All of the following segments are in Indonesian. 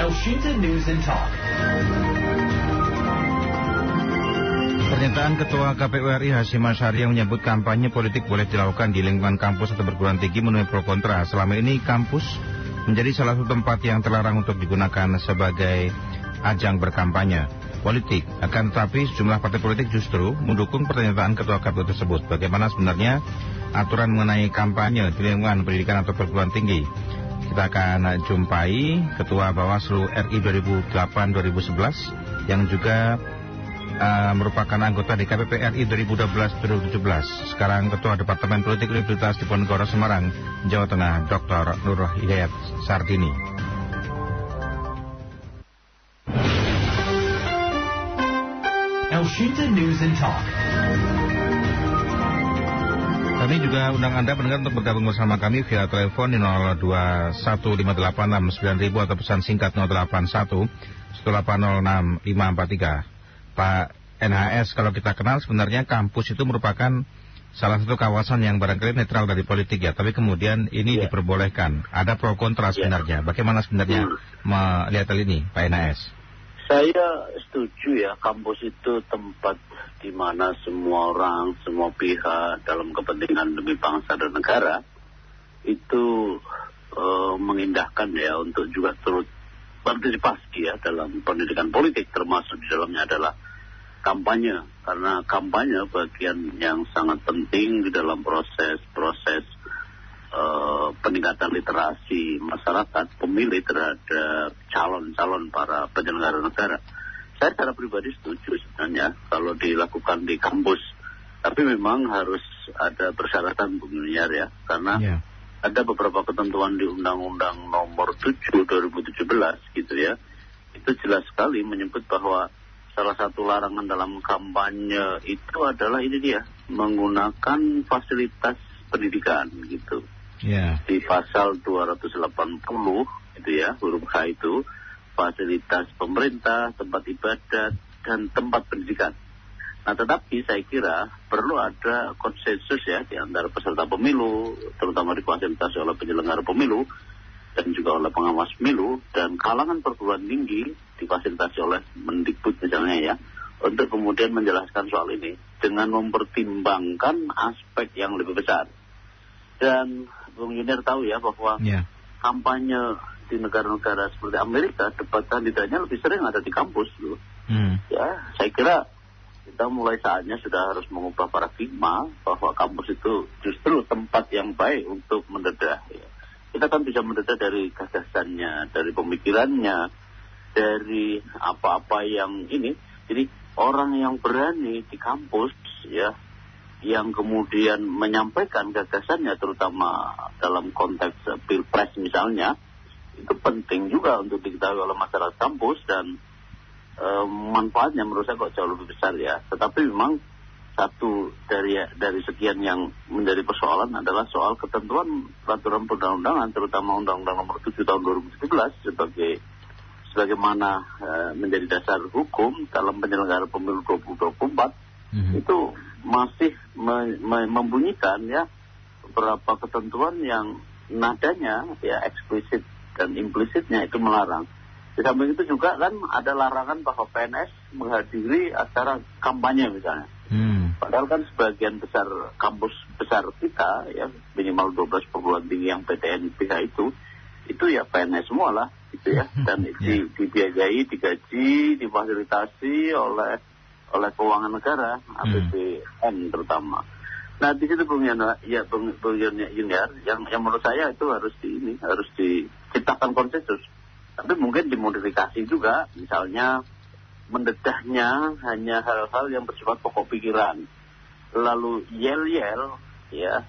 Elshinta News and Talk. Pernyataan Ketua KPU RI Hasyim Asyari yang menyebut kampanye politik boleh dilakukan di lingkungan kampus atau perguruan tinggi menuai pro kontra. Selama ini kampus menjadi salah satu tempat yang terlarang untuk digunakan sebagai ajang berkampanye politik. Akan tetapi sejumlah partai politik justru mendukung pernyataan Ketua KPU tersebut. Bagaimana sebenarnya aturan mengenai kampanye di lingkungan pendidikan atau perguruan tinggi? Kita akan jumpai Ketua Bawaslu RI 2008-2011 yang juga merupakan anggota DKPP RI 2012-2017. Sekarang Ketua Departemen Politik Universitas Diponegoro Semarang, Jawa Tengah, Dr. Nur Hidayat Sardini. Elshinta News and Talk. Kami juga undang Anda pendengar untuk bergabung bersama kami via telepon di 0215869.000 atau pesan singkat 081 1806543. Pak NHS, kalau kita kenal sebenarnya kampus itu merupakan salah satu kawasan yang barangkali netral dari politik ya, tapi kemudian ini diperbolehkan. Ada pro kontra sebenarnya. Bagaimana sebenarnya melihat hal ini, Pak NHS? Saya setuju ya, kampus itu tempat di mana semua orang, semua pihak dalam kepentingan demi bangsa dan negara itu mengindahkan ya untuk juga turut partisipasi ya dalam pendidikan politik, termasuk di dalamnya adalah kampanye, karena kampanye bagian yang sangat penting di dalam proses peningkatan literasi masyarakat pemilih terhadap calon-calon para penyelenggara negara. Saya secara pribadi setuju sebenarnya kalau dilakukan di kampus, tapi memang harus ada persyaratan Bung Yuniar ya, karena ada beberapa ketentuan di Undang-Undang Nomor 7 2017 gitu ya. Itu jelas sekali menyebut bahwa salah satu larangan dalam kampanye itu adalah ini dia, menggunakan fasilitas pendidikan gitu. Di pasal 280 gitu ya, huruf H itu fasilitas pemerintah, tempat ibadat dan tempat pendidikan. Nah, tetapi saya kira perlu ada konsensus ya di antara peserta pemilu, terutama difasilitasi oleh penyelenggara pemilu dan juga oleh pengawas pemilu, dan kalangan perguruan tinggi difasilitasi oleh Mendikbud misalnya ya, untuk kemudian menjelaskan soal ini dengan mempertimbangkan aspek yang lebih besar. Dan Bung Yuniar tahu ya bahwa kampanye di negara-negara seperti Amerika, debat kandidatnya lebih sering ada di kampus loh. Ya, saya kira kita mulai saatnya sudah harus mengubah paradigma bahwa kampus itu justru tempat yang baik untuk mendedah. Ya. Kita kan bisa mendedah dari gagasannya, dari pemikirannya, dari apa-apa yang ini. Jadi orang yang berani di kampus ya, yang kemudian menyampaikan gagasannya terutama dalam konteks pilpres misalnya, itu penting juga untuk diketahui oleh masyarakat kampus, dan manfaatnya menurut saya kok jauh lebih besar ya. Tetapi memang satu dari sekian yang menjadi persoalan adalah soal ketentuan peraturan perundang-undangan, terutama Undang-Undang Nomor 7 tahun 2017 sebagaimana menjadi dasar hukum dalam penyelenggaraan pemilu 2024 itu masih membunyikan ya beberapa ketentuan yang nadanya ya eksplisit dan implisitnya itu melarang. Di samping itu juga kan ada larangan bahwa PNS menghadiri acara kampanye misalnya. Padahal kan sebagian besar kampus besar kita ya, minimal 12 perguruan tinggi yang PTN-PH itu ya PNS semua lah gitu ya. Dan dibiayai, digaji, difasilitasi oleh keuangan negara, APBN terutama. Nah di situ Bung Yuniar, yang menurut saya itu harus diciptakan konsensus. Tapi mungkin dimodifikasi juga, misalnya mendedahnya hanya hal-hal yang bersifat pokok pikiran. Lalu yel-yel, ya,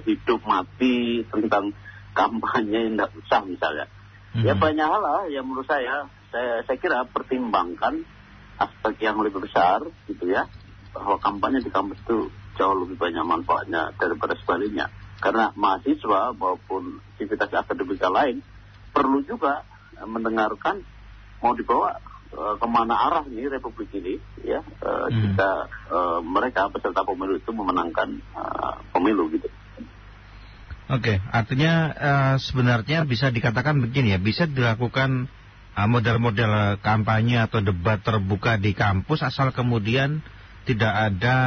hidup mati tentang kampanye yang tidak usah misalnya. Ya banyak hal lah yang menurut saya kira pertimbangkan aspek yang lebih besar gitu ya. Bahwa kampanye di kampus itu jauh lebih banyak manfaatnya daripada sebaliknya. Karena mahasiswa maupun aktivitas akademika lain perlu juga mendengarkan mau dibawa kemana arah nih Republik ini ya, jika mereka peserta pemilu itu memenangkan pemilu gitu. Oke, artinya sebenarnya bisa dikatakan begini ya, bisa dilakukan model-model kampanye atau debat terbuka di kampus asal kemudian tidak ada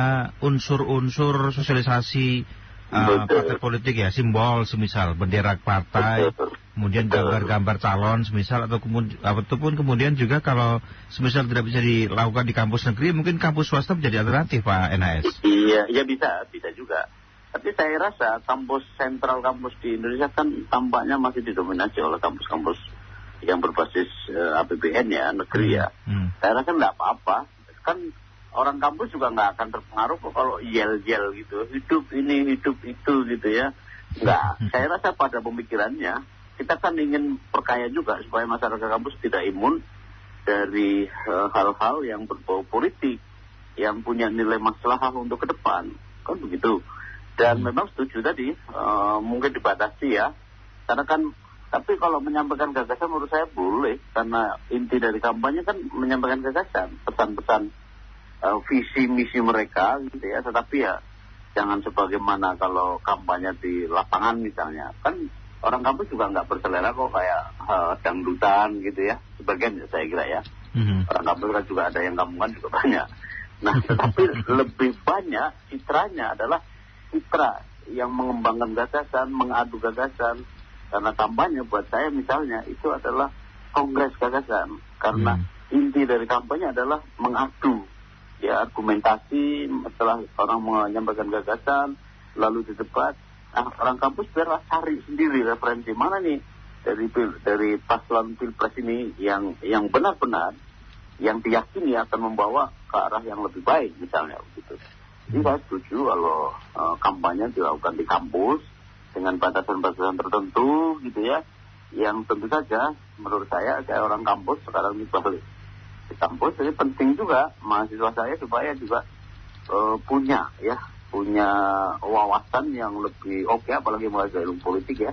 unsur-unsur sosialisasi partai politik ya, simbol semisal bendera partai, kemudian gambar-gambar calon semisal ataupun kemudian juga kalau semisal tidak bisa dilakukan di kampus negeri, mungkin kampus swasta menjadi alternatif Pak NHS. Iya bisa juga. Tapi saya rasa kampus sentral kampus di Indonesia kan tampaknya masih didominasi oleh kampus-kampus yang berbasis APBN ya, negeri ya. Saya rasa nggak apa-apa. Kan orang kampus juga nggak akan terpengaruh kok kalau yel-yel gitu. Hidup ini, hidup itu gitu ya. Nggak. Saya rasa pada pemikirannya, kita kan ingin perkaya juga supaya masyarakat kampus tidak imun dari hal-hal yang berbau politik, yang punya nilai maslahah untuk ke depan. Kan begitu. Dan memang setuju tadi, mungkin dibatasi ya. Karena kan, tapi kalau menyampaikan gagasan menurut saya boleh. Karena inti dari kampanye kan menyampaikan gagasan, pesan-pesan visi misi mereka gitu ya. Tetapi ya jangan sebagaimana kalau kampanye di lapangan misalnya. Kan orang kampus juga nggak berselera kok kayak dangdutan gitu ya. Sebagian saya kira ya. Orang kampus kan juga ada yang kampungan juga banyak. Nah tetapi lebih banyak citranya adalah citra yang mengembangkan gagasan, mengadu gagasan. Karena kampanye buat saya misalnya itu adalah kongres gagasan. Karena inti dari kampanye adalah mengadu ya argumentasi setelah orang menyampaikan gagasan lalu didebat. Nah, orang kampus biarlah cari sendiri referensi mana nih dari paslon pilpres ini yang benar-benar yang diyakini akan membawa ke arah yang lebih baik misalnya begitu. Jadi saya setuju kalau kampanye dilakukan di kampus dengan batasan-batasan tertentu gitu ya, yang tentu saja menurut saya orang kampus sekarang ini balik di kampus, jadi penting juga mahasiswa saya supaya juga punya wawasan yang lebih oke, apalagi mahasiswa ilmu politik ya,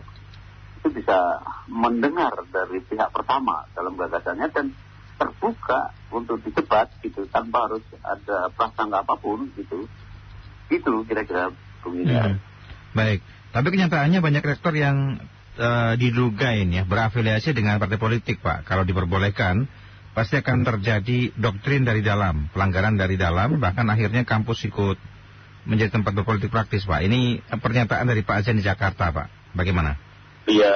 itu bisa mendengar dari pihak pertama dalam gagasannya dan terbuka untuk didebat gitu tanpa harus ada prasangka apapun gitu. Itu kira-kira begini. Baik. Tapi kenyataannya banyak rektor yang diduga ini ya berafiliasi dengan partai politik Pak. Kalau diperbolehkan pasti akan terjadi doktrin dari dalam, pelanggaran dari dalam, bahkan akhirnya kampus ikut menjadi tempat berpolitik praktis Pak. Ini pernyataan dari Pak Azan di Jakarta Pak. Bagaimana? Iya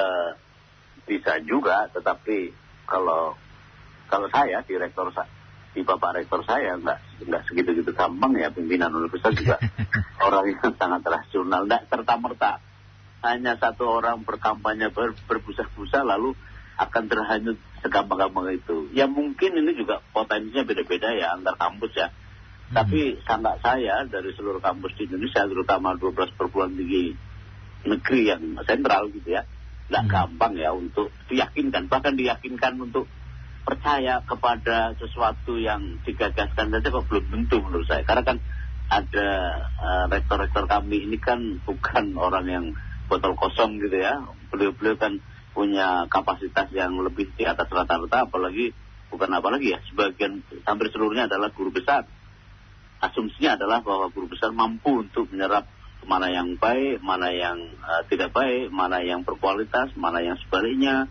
bisa juga, tetapi kalau saya di Bapak Rektor saya nggak segitu-gitu gampang ya, pimpinan universitas juga orang yang sangat rasional, nggak serta-merta hanya satu orang berkampanye berbusa-busa lalu akan terhanyut segampang-gampang itu. Ya mungkin ini juga potensinya beda-beda ya antar kampus ya. Tapi sangat saya dari seluruh kampus di Indonesia, terutama 12 perguruan tinggi negeri yang sentral gitu ya, nggak gampang ya untuk diyakinkan, bahkan diyakinkan untuk percaya kepada sesuatu yang digagaskan saja kok belum tentu menurut saya. Karena kan ada rektor-rektor kami ini kan bukan orang yang botol kosong gitu ya. Beliau kan punya kapasitas yang lebih di atas rata-rata, apalagi ya, sebagian hampir seluruhnya adalah guru besar. Asumsinya adalah bahwa guru besar mampu untuk menyerap mana yang baik, mana yang tidak baik, mana yang berkualitas, mana yang sebaliknya,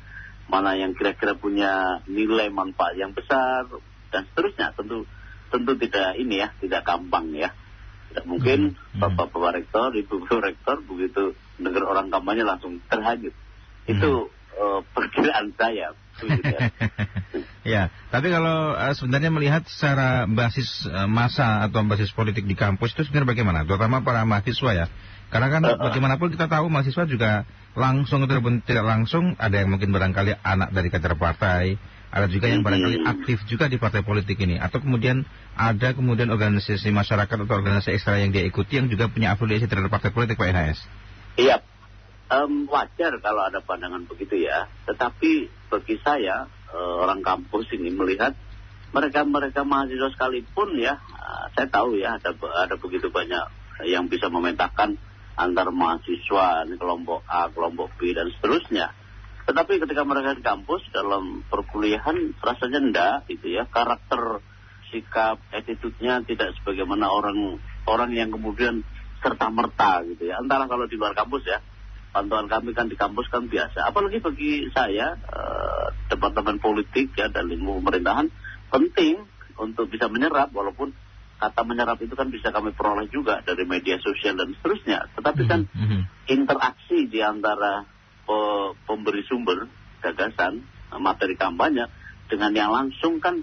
mana yang kira-kira punya nilai manfaat yang besar dan seterusnya. Tentu tidak gampang ya. Tidak mungkin Bapak Rektor, Ibu Rektor begitu dengar orang kampanye langsung terhanyut. Itu perkiraan saya. Ya, tapi kalau sebenarnya melihat secara basis massa atau basis politik di kampus itu sebenarnya bagaimana? Terutama para mahasiswa ya. Karena kan bagaimanapun kita tahu mahasiswa juga langsung atau tidak langsung ada yang mungkin barangkali anak dari kader partai, ada juga yang barangkali aktif juga di partai politik ini, atau kemudian ada organisasi masyarakat atau organisasi ekstra yang dia ikuti yang juga punya afiliasi terhadap partai politik Pak NHS. Iya, wajar kalau ada pandangan begitu ya. Tetapi bagi saya orang kampus ini melihat mereka mahasiswa sekalipun ya, saya tahu ya ada begitu banyak yang bisa memetakan antar mahasiswa, kelompok A, kelompok B dan seterusnya. Tetapi ketika mereka di kampus dalam perkuliahan rasanya enggak gitu ya, karakter, sikap, attitude-nya tidak sebagaimana orang yang kemudian serta-merta gitu ya. Antara kalau di luar kampus ya, pantauan kami kan di kampus kan biasa. Apalagi bagi saya departemen politik ya dan lingkup pemerintahan penting untuk bisa menyerap, walaupun kata menyerap itu kan bisa kami peroleh juga dari media sosial dan seterusnya. Tetapi kan interaksi di antara pemberi sumber gagasan, materi kampanye dengan yang langsung kan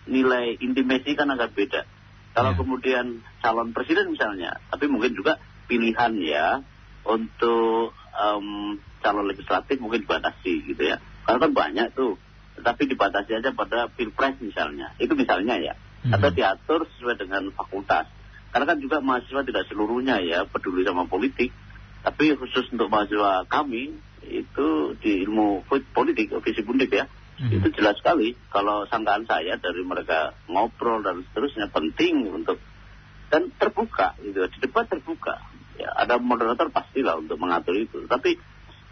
nilai intimasi kan agak beda. Kalau kemudian calon presiden misalnya, tapi mungkin juga pilihan ya untuk calon legislatif mungkin dibatasi gitu ya. Karena kan banyak tuh, tetapi dibatasi aja pada pilpres misalnya. Itu misalnya ya. Atau diatur sesuai dengan fakultas. Karena kan juga mahasiswa tidak seluruhnya ya peduli sama politik. Tapi khusus untuk mahasiswa kami itu di ilmu politik, visi Undip ya. Itu jelas sekali kalau sangkaan saya dari mereka ngobrol dan seterusnya penting untuk dan terbuka gitu, di debat terbuka. Ya, ada moderator pastilah untuk mengatur itu. Tapi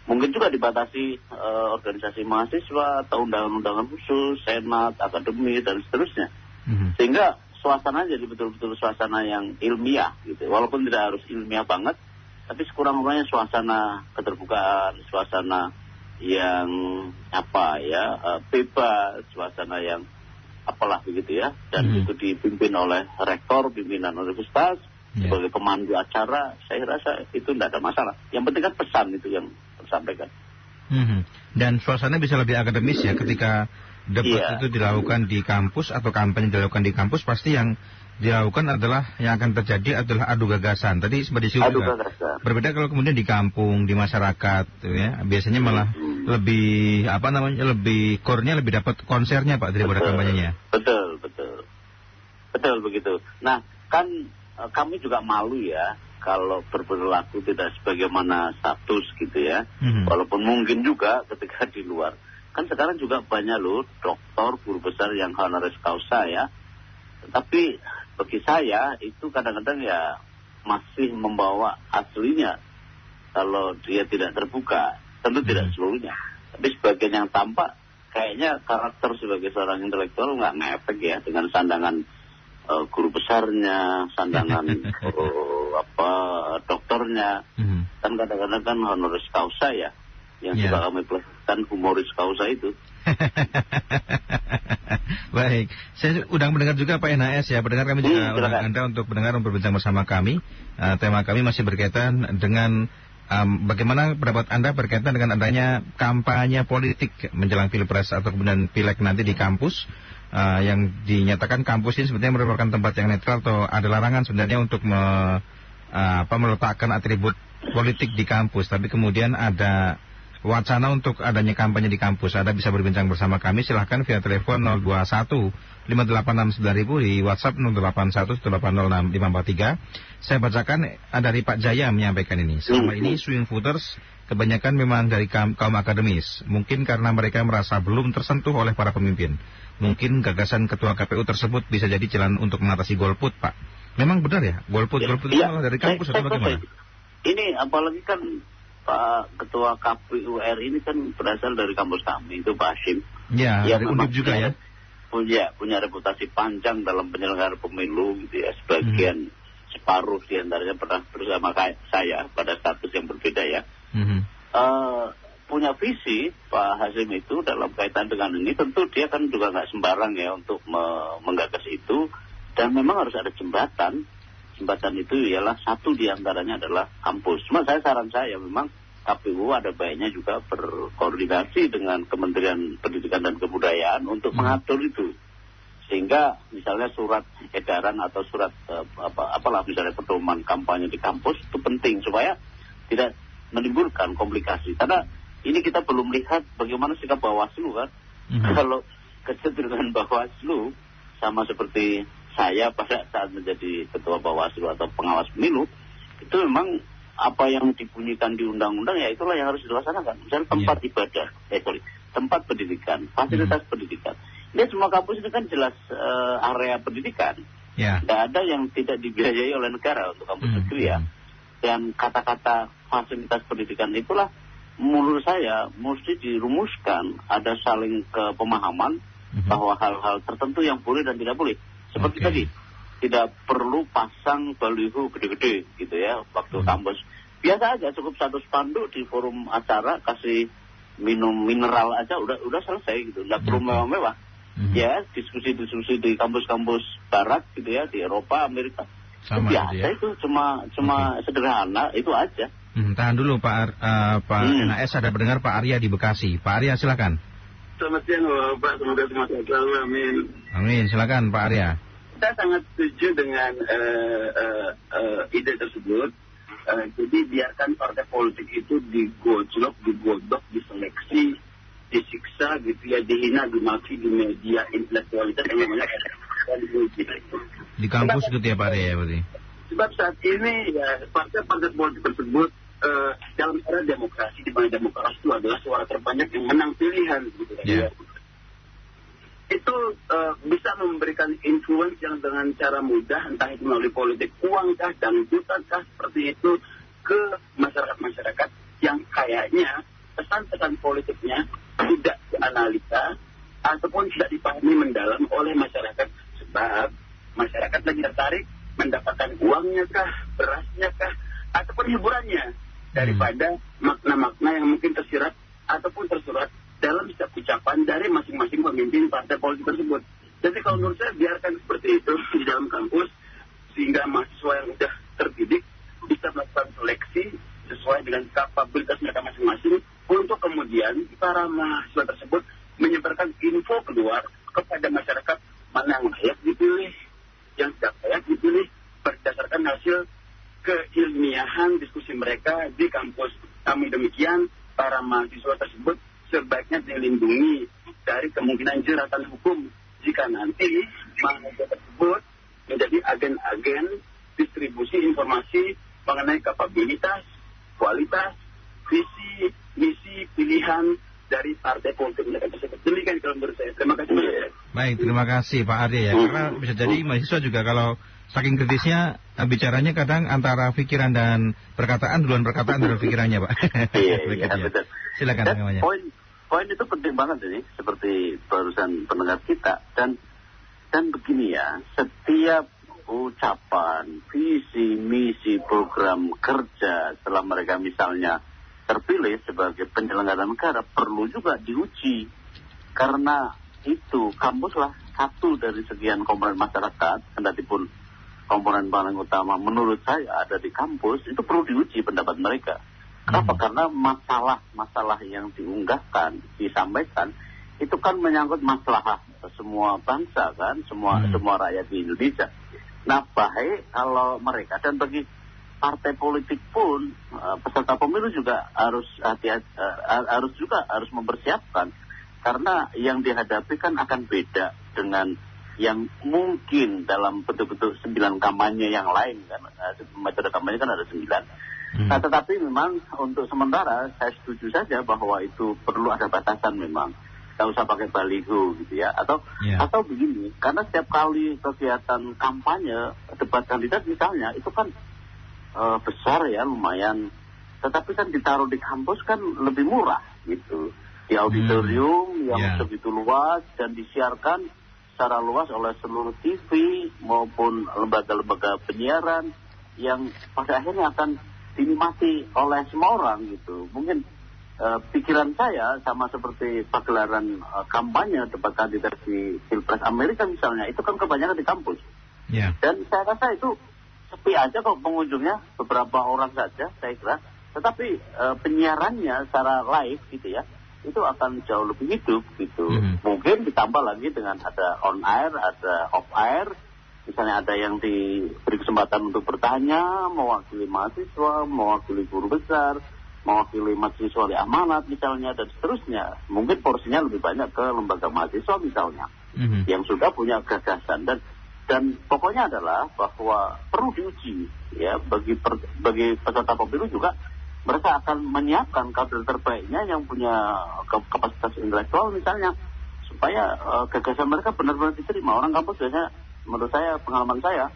mungkin juga dibatasi organisasi mahasiswa atau undangan-undangan khusus, senat, akademi dan seterusnya. Sehingga suasana jadi betul-betul suasana yang ilmiah gitu. Walaupun tidak harus ilmiah banget, tapi sekurang-kurangnya suasana keterbukaan, suasana yang bebas, suasana yang apalah begitu ya. Dan itu dipimpin oleh rektor, pimpinan universitas, sebagai pemandu acara. Saya rasa itu tidak ada masalah. Yang penting kan pesan itu yang tersampaikan. Dan suasana bisa lebih akademis ya ketika debat itu dilakukan di kampus atau kampanye dilakukan di kampus, pasti yang dilakukan adalah yang akan terjadi adalah adu gagasan. Tadi sempat disinggung juga. Berbeda kalau kemudian di kampung, di masyarakat, ya, biasanya malah lebih lebih core-nya lebih dapat konsernya Pak daripada kampanyenya. Betul begitu. Nah kan kami juga malu ya kalau berperilaku tidak sebagaimana status gitu ya. Walaupun mungkin juga ketika di luar. Kan sekarang juga banyak loh doktor, guru besar yang honoris causa ya. Tetapi bagi saya itu kadang-kadang ya masih membawa aslinya kalau dia tidak terbuka. Tentu tidak seluruhnya. Tapi sebagian yang tampak kayaknya karakter sebagai seorang intelektual nggak ngefek ya dengan sandangan guru besarnya, sandangan dokternya. Kan kadang-kadang kan honoris causa ya. Yang suka kami pelajari humoris causa itu. Baik, saya undang mendengar juga Pak NAS ya. Pendengar kami juga undang Anda untuk mendengar dan berbincang bersama kami. Tema kami masih berkaitan dengan bagaimana pendapat Anda berkaitan dengan adanya kampanye politik menjelang pilpres atau kemudian pileg nanti di kampus. Yang dinyatakan kampus ini sebenarnya merupakan tempat yang netral atau ada larangan sebenarnya untuk meletakkan atribut politik di kampus. Tapi kemudian ada wacana untuk adanya kampanye di kampus. Anda bisa berbincang bersama kami, silahkan via telepon 021 5869 di WhatsApp 081 180 543. Saya bacakan dari Pak Jaya menyampaikan ini. Selama ini swing voters kebanyakan memang dari kaum akademis. Mungkin karena mereka merasa belum tersentuh oleh para pemimpin. Mungkin gagasan ketua KPU tersebut bisa jadi jalan untuk mengatasi golput, Pak. Memang benar ya? Golput itu malah dari kampus atau bagaimana? Ini apalagi kan Pak Ketua KPU RI ini kan berasal dari kampus kami, itu Pak Hashim. Ya, dari Undip juga ya. Punya reputasi panjang dalam penyelenggaraan pemilu gitu ya. Sebagian separuh diantaranya pernah bersama saya pada status yang berbeda ya. Punya visi Pak Hashim itu dalam kaitan dengan ini, tentu dia kan juga nggak sembarang ya untuk menggagas itu. Dan memang harus ada jembatan. Jembatan itu ialah satu diantaranya adalah kampus. Cuma saran saya memang KPU ada baiknya juga berkoordinasi dengan Kementerian Pendidikan dan Kebudayaan untuk mengatur itu. Sehingga misalnya surat edaran atau surat misalnya pedoman kampanye di kampus itu penting supaya tidak menimbulkan komplikasi. Karena ini kita belum lihat bagaimana sikap Bawaslu kan. Kalau kecenderungan Bawaslu sama seperti saya pada saat menjadi ketua Bawaslu atau pengawas pemilu, itu memang apa yang dibunyikan di undang-undang ya itulah yang harus dilaksanakan. Misalnya tempat ibadah, tempat pendidikan, fasilitas pendidikan. Ini semua kampus ini kan jelas area pendidikan. Tidak ada yang tidak dibiayai oleh negara untuk kampus negeri ya. Dan kata-kata fasilitas pendidikan itulah menurut saya mesti dirumuskan, ada saling kepemahaman bahwa hal-hal tertentu yang boleh dan tidak boleh. Seperti tadi, tidak perlu pasang baliho gede-gede gitu ya waktu kampus. Biasa aja, cukup satu spanduk di forum acara, kasih minum mineral aja udah selesai gitu, nggak perlu mewah-mewah. Ya, diskusi-diskusi di kampus-kampus barat gitu ya, di Eropa, Amerika. Sama itu biasa itu cuma sederhana itu aja. Tahan dulu Pak NAS, ada pendengar Pak Arya di Bekasi. Pak Arya silakan. Selamat siang Pak, semoga semua sehat selalu, amin. Amin, silakan Pak Arya. Saya sangat setuju dengan ide tersebut. Jadi biarkan partai politik itu digojlok, digodok, diseleksi, disiksa gitu ya, dihina, dimaki di media intelektualitas yang namanya dan diuji. Di kampus gitu ya Pak Arya ya berarti. Sebab saat ini ya partai-partai politik tersebut dalam era demokrasi, di mana demokrasi itu adalah suara terbanyak yang menang pilihan gitu ya. Itu bisa memberikan influence yang dengan cara mudah, entah itu melalui politik uang kah, dangdutan kah, seperti itu ke masyarakat-masyarakat yang kayaknya pesan-pesan politiknya tidak dianalisa ataupun tidak dipahami mendalam oleh masyarakat. Sebab masyarakat lagi tertarik mendapatkan uangnya kah, berasnya kah, ataupun hiburannya daripada makna-makna yang mungkin tersirat ataupun tersurat dalam setiap ucapan dari masing-masing pemimpin partai politik tersebut. Jadi kalau menurut saya biarkan seperti itu di dalam kampus, sehingga mahasiswa yang sudah terdidik bisa melakukan seleksi sesuai dengan kapabilitas mereka masing-masing, untuk kemudian para mahasiswa tersebut menyebarkan info keluar kepada masyarakat mana yang layak dipilih, yang tidak layak dipilih berdasarkan hasil keilmiahan diskusi mereka di kampus. Kami demikian, para mahasiswa tersebut sebaiknya dilindungi dari kemungkinan jeratan hukum jika nanti mahasiswa tersebut menjadi agen-agen distribusi informasi mengenai kapabilitas, kualitas, visi, misi, pilihan dari partai politik mereka tersebut. Demikian kalau menurut saya. Terima kasih. Baik, terima kasih Pak Arya ya. Karena bisa jadi mahasiswa juga kalau saking kritisnya bicaranya kadang antara pikiran dan perkataan, duluan perkataan dan pikirannya Pak. Iya, betul. Silakan namanya. Poin itu penting banget ini, seperti barusan pendengar kita, dan begini ya, setiap ucapan, visi, misi, program kerja setelah mereka misalnya terpilih sebagai penyelenggara negara perlu juga diuji, karena itu kampuslah satu dari sekian komponen masyarakat, kendatipun komponen paling utama menurut saya ada di kampus, itu perlu diuji pendapat mereka. Kenapa? Karena masalah yang diunggahkan, disampaikan, itu kan menyangkut masalah semua bangsa kan, semua rakyat di Indonesia. Nah, baik kalau mereka, dan bagi partai politik pun peserta pemilu juga harus harus mempersiapkan, karena yang dihadapi kan akan beda dengan yang mungkin dalam bentuk-bentuk 9 kampanye yang lain kan. Metode kampanye kan ada 9. Nah, tetapi memang untuk sementara saya setuju saja bahwa itu perlu ada batasan memang. Tidak usah pakai baliho gitu ya, atau begini, karena setiap kali kegiatan kampanye, debat kandidat misalnya, itu kan besar ya, lumayan, tetapi kan ditaruh di kampus kan lebih murah gitu, di auditorium yang begitu luas dan disiarkan secara luas oleh seluruh TV maupun lembaga-lembaga penyiaran yang pada akhirnya akan dinikmati oleh semua orang gitu. Mungkin pikiran saya sama seperti pagelaran kampanye debat kandidat di Pilpres Amerika misalnya, itu kan kebanyakan di kampus. Dan saya rasa itu sepi aja kok pengunjungnya, beberapa orang saja saya kira. Tetapi penyiarannya secara live gitu ya, itu akan jauh lebih hidup gitu. Mungkin ditambah lagi dengan ada on air, ada off air. Misalnya ada yang diberi kesempatan untuk bertanya, mewakili mahasiswa, mewakili guru besar, mewakili mahasiswa di amanat misalnya, dan seterusnya. Mungkin porsinya lebih banyak ke lembaga mahasiswa misalnya, yang sudah punya gagasan. Dan pokoknya adalah bahwa perlu diuji ya, bagi peserta pemilu juga, mereka akan menyiapkan kader terbaiknya yang punya kapasitas intelektual misalnya, supaya gagasan mereka benar-benar diterima. Orang kampus biasanya, menurut saya, pengalaman saya,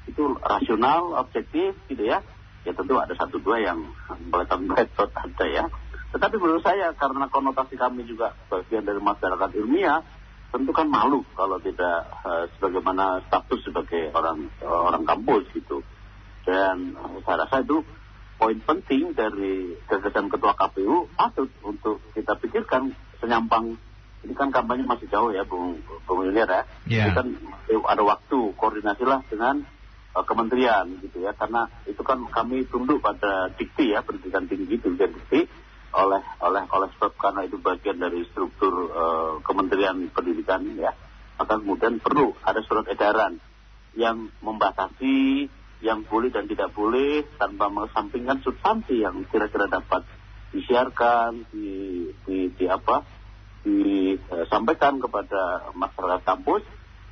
itu rasional, objektif gitu ya. Ya tentu ada 1-2 yang meletot ada ya. Tetapi menurut saya, karena konotasi kami juga bagian dari masyarakat ilmiah, tentu kan malu kalau tidak sebagaimana status sebagai orang kampus gitu. Dan saya rasa itu poin penting dari gagasan Ketua KPU patut untuk kita pikirkan senyampang. Ini kan kampanye masih jauh ya, Bung Ilir ya. Yeah. Ini kan ada waktu, koordinasilah dengan kementerian gitu ya, karena itu kan kami tunduk pada dikti ya, pendidikan tinggi itu dikti oleh sebab karena itu bagian dari struktur Kementerian Pendidikan ya, maka kemudian perlu ada surat edaran yang membatasi yang boleh dan tidak boleh tanpa mengesampingkan substansi yang kira-kira dapat disiarkan, disampaikan kepada masyarakat kampus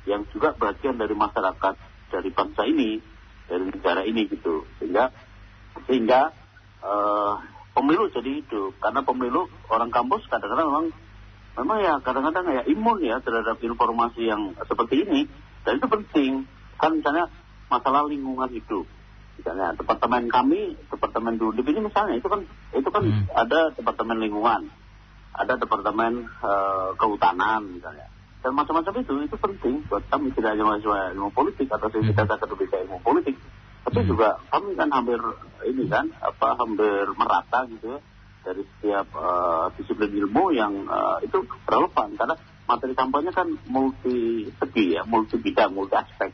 yang juga bagian dari masyarakat dari bangsa ini, dari negara ini gitu, sehingga pemilu jadi hidup. Karena pemilu orang kampus kadang-kadang memang ya kadang-kadang ya imun ya terhadap informasi yang seperti ini, dan itu penting. Kan misalnya masalah lingkungan hidup, misalnya departemen kami, departemen Dundip ini misalnya itu kan ada departemen lingkungan, ada departemen kehutanan misalnya, dan macam-macam itu penting buat kami, tidak hanya mahasiswa ilmu politik atau tidak akademika ilmu politik, tapi juga kami kan hampir merata gitu ya, dari setiap disiplin ilmu yang itu relevan, karena materi kampanye kan multi segi ya, multi bidang, multi aspek,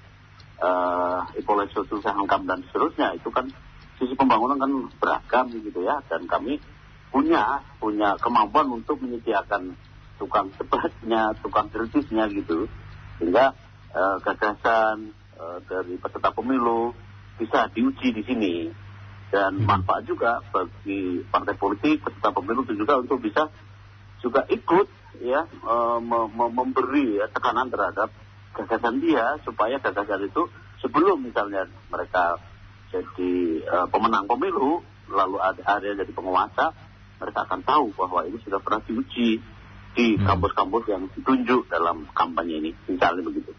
evaluasi sosial hankam dan seterusnya. Itu kan sisi pembangunan kan beragam gitu ya, dan kami punya kemampuan untuk menyediakan tukang debatnya, tukang kritisnya gitu, sehingga gagasan dari peserta pemilu bisa diuji di sini, dan manfaat juga bagi partai politik peserta pemilu itu juga untuk bisa juga ikut ya memberi ya, tekanan terhadap gagasan dia, supaya gagasan itu sebelum misalnya mereka jadi pemenang pemilu lalu ada jadi penguasa, mereka akan tahu bahwa ini sudah pernah diuji di kampus-kampus yang ditunjuk dalam kampanye ini, misalnya begitu.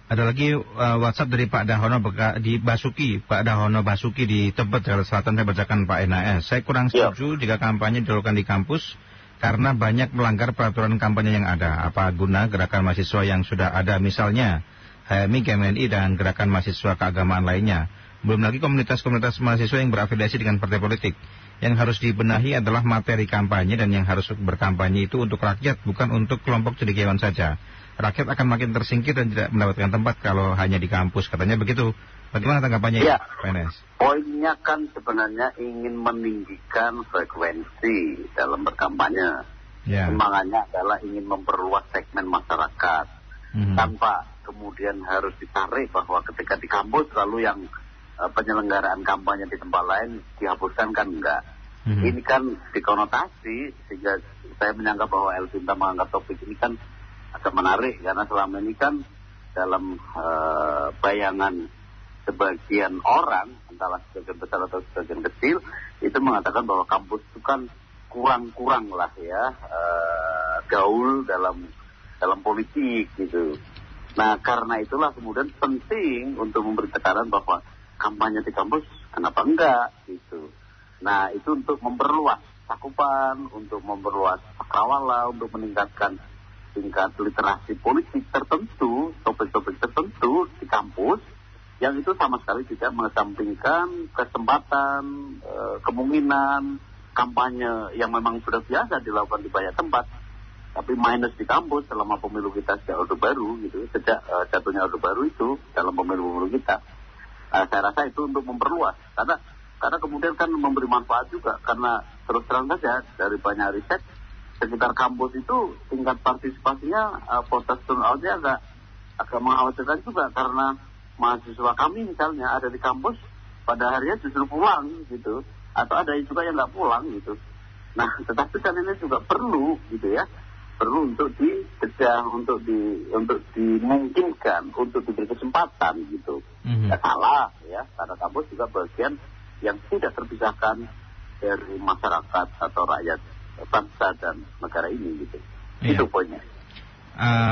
Ada lagi WhatsApp dari Pak Dahono di Basuki, Pak Dahono Basuki di Tebet, Jakarta Selatan. Saya bacakan Pak NAS. Saya kurang setuju jika kampanye dilakukan di kampus karena banyak melanggar peraturan kampanye yang ada. Apa guna gerakan mahasiswa yang sudah ada, misalnya HMI, GMNI, dan gerakan mahasiswa keagamaan lainnya. Belum lagi komunitas-komunitas mahasiswa yang berafiliasi dengan partai politik. Yang harus dibenahi adalah materi kampanye, dan yang harus berkampanye itu untuk rakyat, bukan untuk kelompok cendekiawan saja. Rakyat akan makin tersingkir dan tidak mendapatkan tempat kalau hanya di kampus, katanya begitu. Bagaimana tanggapannya ya, PNS? Poinnya kan sebenarnya ingin meninggikan frekuensi dalam berkampanye. Ya. Semangatnya adalah ingin memperluas segmen masyarakat, tanpa kemudian harus ditarik bahwa ketika di kampus lalu yang penyelenggaraan kampanye di tempat lain dihapuskan, kan enggak. Ini kan dikonotasi sehingga saya menyangka bahwa Elvinta menganggap topik ini kan agak menarik, karena selama ini kan dalam bayangan sebagian orang, entahlah sebagian besar atau sebagian kecil, itu mengatakan bahwa kampus itu kan kurang lah ya gaul dalam politik gitu. Nah, karena itulah kemudian penting untuk memberi tekanan bahwa kampanye di kampus kenapa enggak gitu. Nah, itu untuk memperluas cakupan, untuk memperluas cakrawala, untuk meningkatkan tingkat literasi politik tertentu, topik-topik tertentu di kampus, yang itu sama sekali tidak mengesampingkan kesempatan, kemungkinan kampanye yang memang sudah biasa dilakukan di banyak tempat, tapi minus di kampus selama pemilu kita sejak Orde Baru gitu, sejak jatuhnya Orde Baru itu dalam pemilu kita. Saya rasa itu untuk memperluas, karena kemudian kan memberi manfaat juga, karena terus terang saja dari banyak riset sekitar kampus itu tingkat partisipasinya voter turnout-nya agak mengkhawatirkan juga, karena mahasiswa kami misalnya ada di kampus pada harinya justru pulang gitu, atau ada juga yang nggak pulang gitu. Nah, tetapi kan ini juga perlu gitu ya, perlu untuk dicegah, untuk dimungkinkan, untuk diberi kesempatan gitu. Nggak salah ya, karena kampus juga bagian yang tidak terpisahkan dari masyarakat atau rakyat bangsa dan negara ini gitu. Itu poinnya.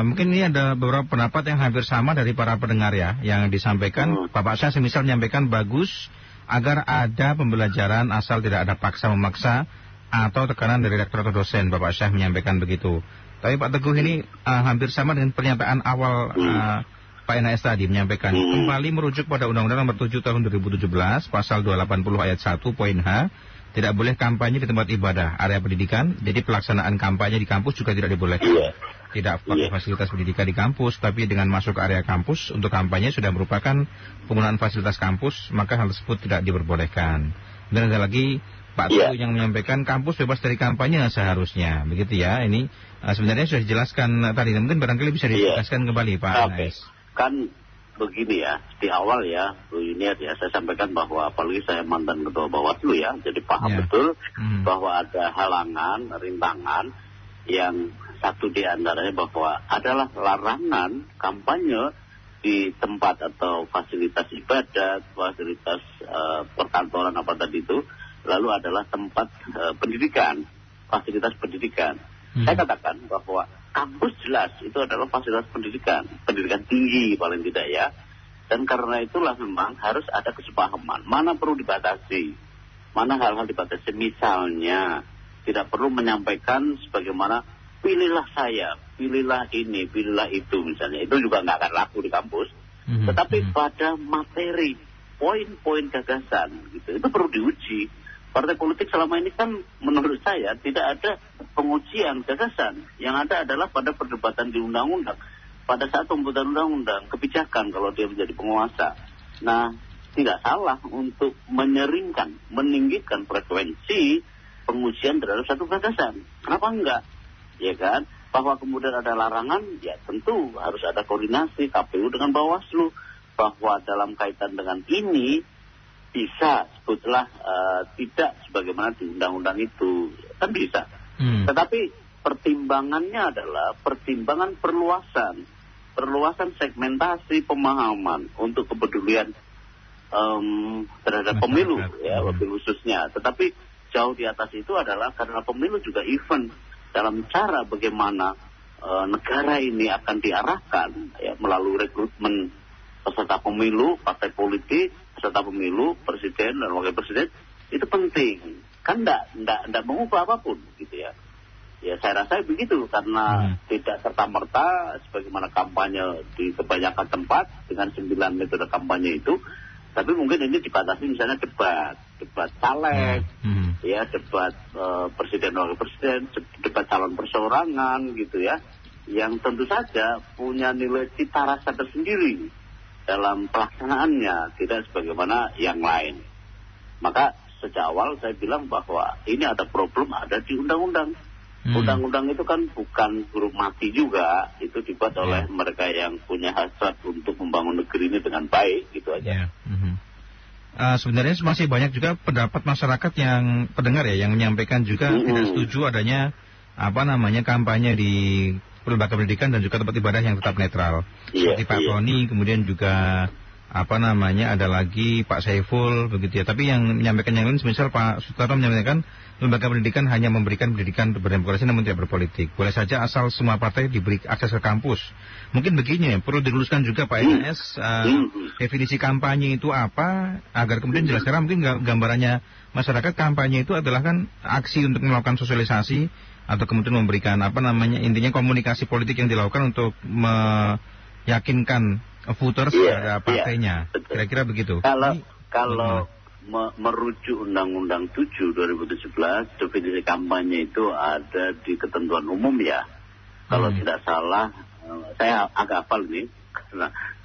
Mungkin ini ada beberapa pendapat yang hampir sama dari para pendengar ya, yang disampaikan. Bapak Syah semisal menyampaikan bagus agar ada pembelajaran asal tidak ada paksa memaksa atau tekanan dari rektor atau dosen. Bapak Syah menyampaikan begitu. Tapi Pak Teguh ini hampir sama dengan pernyataan awal Pak NAS tadi menyampaikan kembali merujuk pada Undang-Undang Nomor 7 Tahun 2017, Pasal 280 Ayat 1 Poin H, tidak boleh kampanye di tempat ibadah, area pendidikan. Jadi pelaksanaan kampanye di kampus juga tidak dibolehkan. Tidak pakai fasilitas pendidikan di kampus, tapi dengan masuk ke area kampus untuk kampanye sudah merupakan penggunaan fasilitas kampus, maka hal tersebut tidak diperbolehkan. Dan ada lagi Pak Teguh yang menyampaikan kampus bebas dari kampanye seharusnya, begitu ya. Ini sebenarnya sudah dijelaskan tadi, mungkin barangkali bisa dijelaskan kembali Pak NAS. Kan begini ya, di awal ya, Bu Yuniat ya, saya sampaikan bahwa apalagi saya mantan ketua Bawaslu ya, jadi paham betul bahwa ada halangan, rintangan yang satu di antaranya bahwa adalah larangan kampanye di tempat atau fasilitas ibadat, fasilitas perkantoran apa tadi itu, lalu adalah tempat pendidikan, fasilitas pendidikan. Saya katakan bahwa kampus jelas itu adalah fasilitas pendidikan tinggi paling tidak ya. Dan karena itulah memang harus ada kesepahaman. Mana perlu dibatasi, mana hal-hal dibatasi. Misalnya tidak perlu menyampaikan sebagaimana pilihlah saya, pilihlah ini, pilihlah itu misalnya. Itu juga nggak akan laku di kampus. Tetapi pada materi, poin-poin gagasan gitu, itu perlu diuji. Partai politik selama ini kan menurut saya tidak ada pengujian gagasan. Yang ada adalah pada perdebatan di undang-undang. Pada saat pembuatan undang-undang, kebijakan kalau dia menjadi penguasa. Nah, tidak salah untuk meninggikan frekuensi pengujian terhadap satu gagasan. Kenapa enggak? Ya kan, bahwa kemudian ada larangan, ya tentu harus ada koordinasi KPU dengan Bawaslu, bahwa dalam kaitan dengan ini bisa sebutlah tidak sebagaimana di undang-undang itu, kan bisa. Tetapi pertimbangannya adalah pertimbangan perluasan segmentasi pemahaman untuk kepedulian terhadap pemilu ya, lebih khususnya. Tetapi jauh di atas itu adalah karena pemilu juga event dalam cara bagaimana negara ini akan diarahkan ya, melalui rekrutmen peserta pemilu, partai politik, peserta pemilu, presiden dan wakil presiden, itu penting. Kan enggak mengubah apapun gitu ya. Ya saya rasa begitu, karena tidak serta-merta sebagaimana kampanye di kebanyakan tempat dengan 9 metode kampanye itu. Tapi mungkin ini dibatasi misalnya debat caleg, ya debat presiden wakil presiden, debat calon perseorangan gitu ya, yang tentu saja punya nilai cita rasa tersendiri dalam pelaksanaannya, tidak sebagaimana yang lain. Maka sejak awal saya bilang bahwa ini ada problem ada di undang-undang. Undang-undang itu kan bukan huruf mati juga, itu dibuat oleh mereka yang punya hasrat untuk membangun negeri ini dengan baik, gitu aja. Sebenarnya masih banyak juga pendapat masyarakat yang pendengar ya, yang menyampaikan juga tidak setuju adanya kampanye di lembaga pendidikan dan juga tempat ibadah yang tetap netral. Seperti Pak Tony, kemudian juga ada lagi Pak Saiful begitu ya. Tapi yang menyampaikan yang lain, semisal Pak Sutarno menyampaikan lembaga pendidikan hanya memberikan pendidikan berdemokrasi namun tidak berpolitik. Boleh saja asal semua partai diberi akses ke kampus. Mungkin begini, perlu diluluskan juga Pak NAS definisi kampanye itu apa, agar kemudian jelas. Karena mungkin gambarannya masyarakat kampanye itu adalah kan aksi untuk melakukan sosialisasi atau kemudian memberikan intinya komunikasi politik yang dilakukan untuk meyakinkan voters pada partainya. Kira-kira begitu. Kalau merujuk Undang-Undang 7 2017, definisi kampanye itu ada di ketentuan umum ya. Kalau tidak salah, saya agak hafal nih,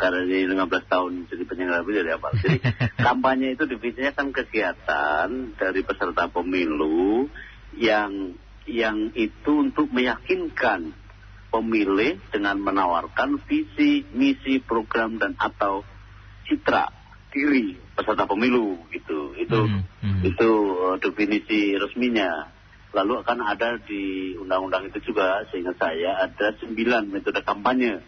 karena ini 15 tahun jadi penyelenggara pemilu jadi hafal. Jadi kampanye itu definisinya kan kegiatan dari peserta pemilu yang itu untuk meyakinkan pemilih dengan menawarkan visi, misi, program dan atau citra diri peserta pemilu gitu. Itu definisi resminya. Lalu akan ada di undang-undang itu juga, seingat saya ada 9 metode kampanye.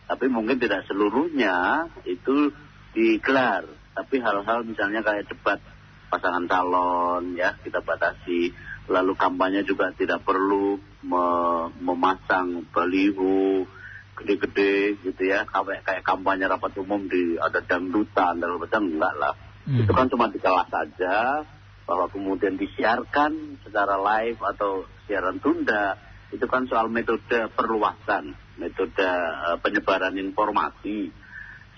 Tapi mungkin tidak seluruhnya itu digelar. Tapi hal-hal misalnya kayak debat pasangan calon ya kita batasi. Lalu kampanye juga tidak perlu memasang baliho gede-gede gitu ya, kayak kampanye rapat umum ada dangdutan dan macam, enggak lah. Itu kan cuma di kelas saja, bahwa kemudian disiarkan secara live atau siaran tunda, itu kan soal metode perluasan, metode penyebaran informasi.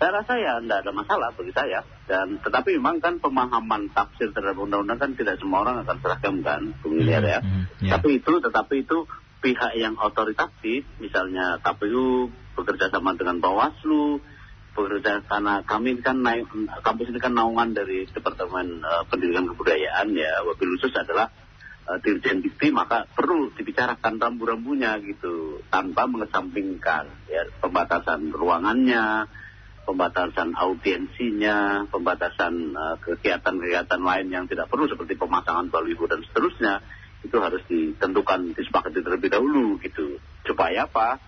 Saya rasa ya tidak ada masalah bagi saya. Dan tetapi memang kan pemahaman tafsir terhadap undang-undang kan tidak semua orang akan seragam kan, Bung Iliar ya. Tetapi itu pihak yang otoritatif, misalnya KPU bekerja sama dengan Bawaslu, bekerja karena kami kan kampus ini kan naungan dari Departemen Pendidikan Kebudayaan ya. Wabil khusus adalah Dirjen Dikti, maka perlu dibicarakan rambu-rambunya gitu, tanpa mengesampingkan ya pembatasan ruangannya, pembatasan audiensinya, pembatasan kegiatan-kegiatan lain yang tidak perlu seperti pemasangan baliho dan seterusnya. Itu harus ditentukan, disepakati terlebih dahulu gitu. Supaya apa?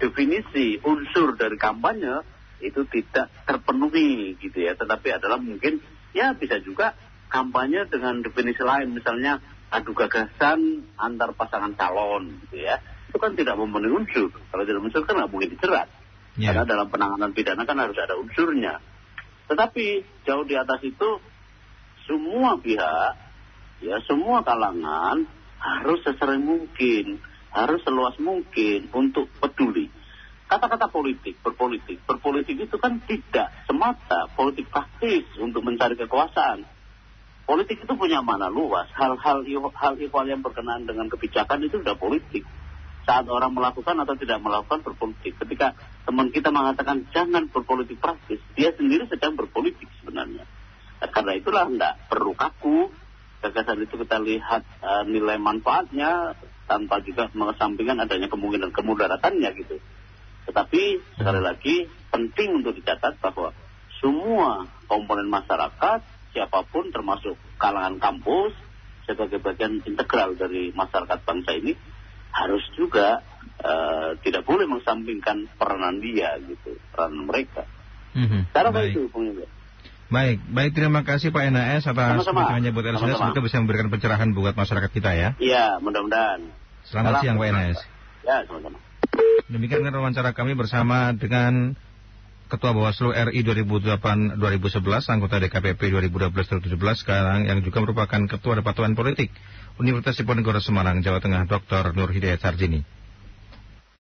Definisi unsur dari kampanye itu tidak terpenuhi gitu ya. Tetapi adalah mungkin ya bisa juga kampanye dengan definisi lain, misalnya adu gagasan antar pasangan calon gitu ya. Itu kan tidak memenuhi unsur. Kalau tidak unsur kan nggak mungkin dijerat. Karena dalam penanganan pidana kan harus ada unsurnya. Tetapi jauh di atas itu, semua pihak, ya semua kalangan harus sesering mungkin, harus seluas mungkin untuk peduli. Kata-kata berpolitik itu kan tidak semata politik praktis untuk mencari kekuasaan. Politik itu punya makna luas. Hal ihwal yang berkenaan dengan kebijakan itu sudah politik. Saat orang melakukan atau tidak melakukan berpolitik. Ketika teman kita mengatakan jangan berpolitik praktis, dia sendiri sedang berpolitik sebenarnya. Karena itulah tidak perlu kaku. Gagasan itu kita lihat nilai manfaatnya tanpa juga mengesampingkan adanya kemungkinan kemudaratannya gitu. Tetapi sekali lagi penting untuk dicatat bahwa semua komponen masyarakat, siapapun termasuk kalangan kampus sebagai bagian integral dari masyarakat bangsa ini, harus juga tidak boleh mengesampingkan peranan dia gitu, peranan mereka. Cara itu, Bung Iliar. Baik, terima kasih Pak NAS atas pertanyaannya buat LCS. Semoga bisa memberikan pencerahan buat masyarakat kita ya. Iya, mudah-mudahan. Selamat siang Pak NAS. Ya, sama-sama. Demikian dengan wawancara kami bersama dengan Ketua Bawaslu RI 2008-2011, anggota DKPP 2012-2017, sekarang yang juga merupakan Ketua Departemen Politik Universitas Diponegoro Semarang, Jawa Tengah, Dr. Nur Hidayat Sarjini.